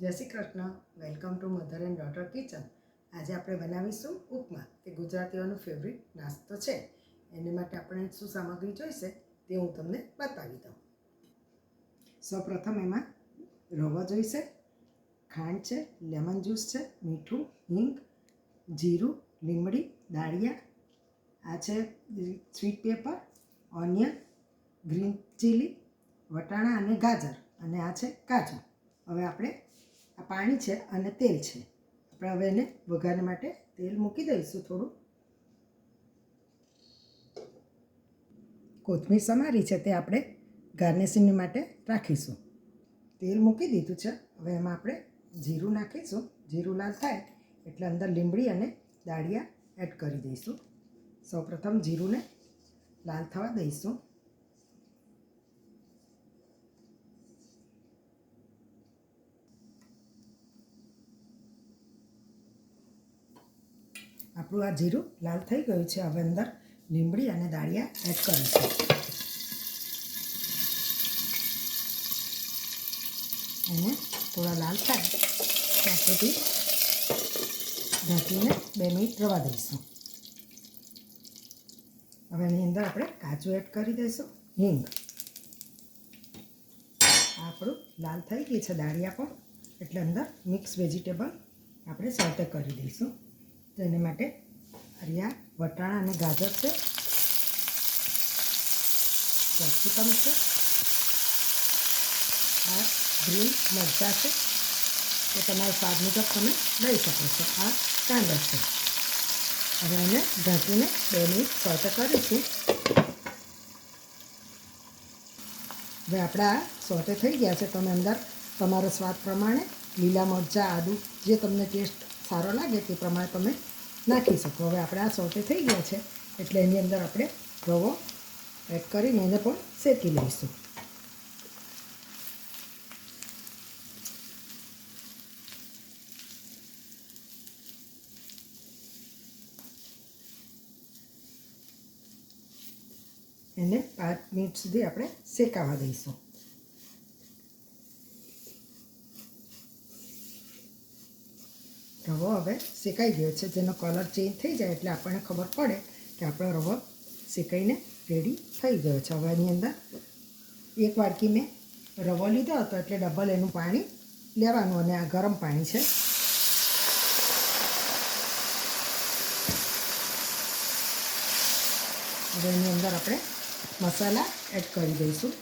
જય Shri Krishna. Welcome to mother and daughter kitchen. આજે આપણે બનાવીશું ઉપમા. તે ગુજરાતીઓનો ફેવરિટ નાસ્તો છે. એની માટે આપણે શું સામગ્રી જોઈશે તે હું તમને બતાવી દઉં. સૌપ્રથમ એમાં રવો જોઈશે, ખાંડ છે, લેમન જ્યુસ છે, મીઠું, હિંગ, જીરું, લીમડી, દાળિયા, આ છે sweet paper, onion, green chilli, વટાણા અને ગાજર, અને આ છે કાજુ. હવે આપણે આ પાણી છે અને તેલ છે. આપણે હવે એને વઘારવા માટે તેલ મૂકી દઈશું. થોડું કોથમીર સમારી છે તે આપણે ગાર્નિશિંગ માટે રાખીશું. તેલ મૂકી દીધું છે. હવે એમાં આપણે જીરું નાખીશું. જીરું લાલ થાય એટલે અંદર લીમડી અને દાળિયા એડ કરી દઈશું. સૌપ્રથમ જીરુંને લાલ થવા દઈશું. આપણું આ જીરું લાલ થઈ ગયું છે. હવે અંદર લીમડી અને દાળિયા એડ કરીશું. એને થોડા લાલ થાય ત્યાં સુધી ઢાંકીને 2 મિનિટ રવા દઈશું. હવે એની અંદર આપણે કાજુ એડ કરી દઈશું, હિંગ. આપણું લાલ થઈ ગઈ છે દાળિયા પણ, એટલે અંદર મિક્સ વેજીટેબલ આપણે સોતે કરી દઈશું. તો એના માટે હરિયા વટાણા અને ગાજર છે, કેપ્સિકમ છે, આ ગ્રીન મરચાં છે, તો તમારા સ્વાદ મુજબ તમે લઈ શકો છો. આ કાંદા છે. હવે એને ઢાંકીને 2 મિનિટ સોતે કરીશું. હવે આપણા સોતે થઈ ગયા છે. તમે અંદર તમારા સ્વાદ પ્રમાણે લીલા મરચાં, આદું, જે તમને ટેસ્ટ સારો લાગે તે પ્રમાણે તમે નાખી શકો. હવે આપણે આ સોતે થઈ ગયા છે એટલે એની અંદર આપણે રવો એડ કરીને એને પણ શેકી લઈશું. એને 5 મિનિટ સુધી આપણે શેકાવા દઈશું. રવો હવે શેકાઈ ગયો છે. જેનો કલર ચેન્જ થઈ જાય એટલે આપણને ખબર પડે કે આપણો રવો શેકાઈને રેડી થઈ ગયો છે. હવે એની અંદર 1 વાડકી મેં રવો લીધો હતો એટલે ડબલ એનું પાણી લેવાનું, અને આ ગરમ પાણી છે. હવે એની અંદર આપણે મસાલા એડ કરી દઈશું.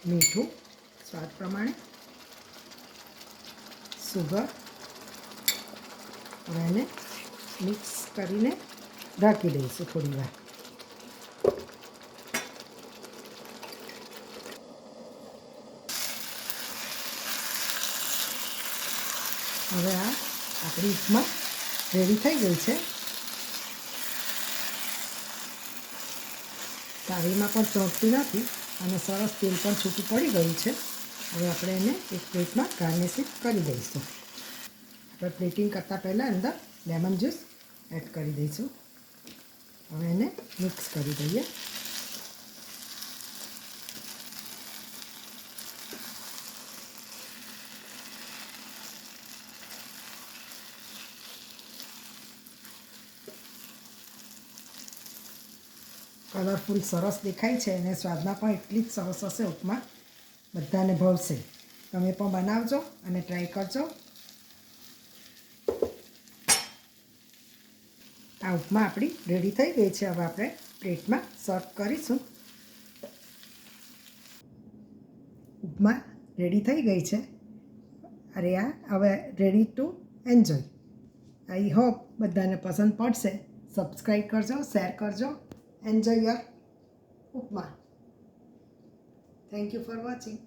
મીઠું સ્વાદ પ્રમાણે, સુગર. હવે એને મિક્સ કરીને ઢાંકી દઈશું થોડી વાર. હવે આ આપણી ઉપમા રેડી થઈ ગઈ છે. તાવીમાં પણ ચોંટતી નથી અને સરસ તેલ પણ છૂટું પડી ગયું છે. હવે આપણે એને એક પ્લેટમાં ગાર્નિશિંગ કરી દઈશું. આપણે પ્લેટિંગ કરતાં પહેલાં અંદર લેમન જ્યુસ એડ કરી દઈશું. હવે એને મિક્સ કરી દઈએ. કલરફુલ સરસ દેખાય છે અને સ્વાદમાં પણ એટલી જ સરસ હશે. ઉપમા બધાને ભાવશે. તમે પણ બનાવજો અને ટ્રાય કરજો. આ ઉપમા આપણી રેડી થઈ ગઈ છે. હવે આપણે પ્લેટમાં સર્વ કરીશું. ઉપમા રેડી થઈ ગઈ છે. અરે આ હવે ready to enjoy. I hope બધાને પસંદ પડશે. સબસ્ક્રાઈબ કરજો, શેર કરજો. Enjoy your upma. Thank you for watching.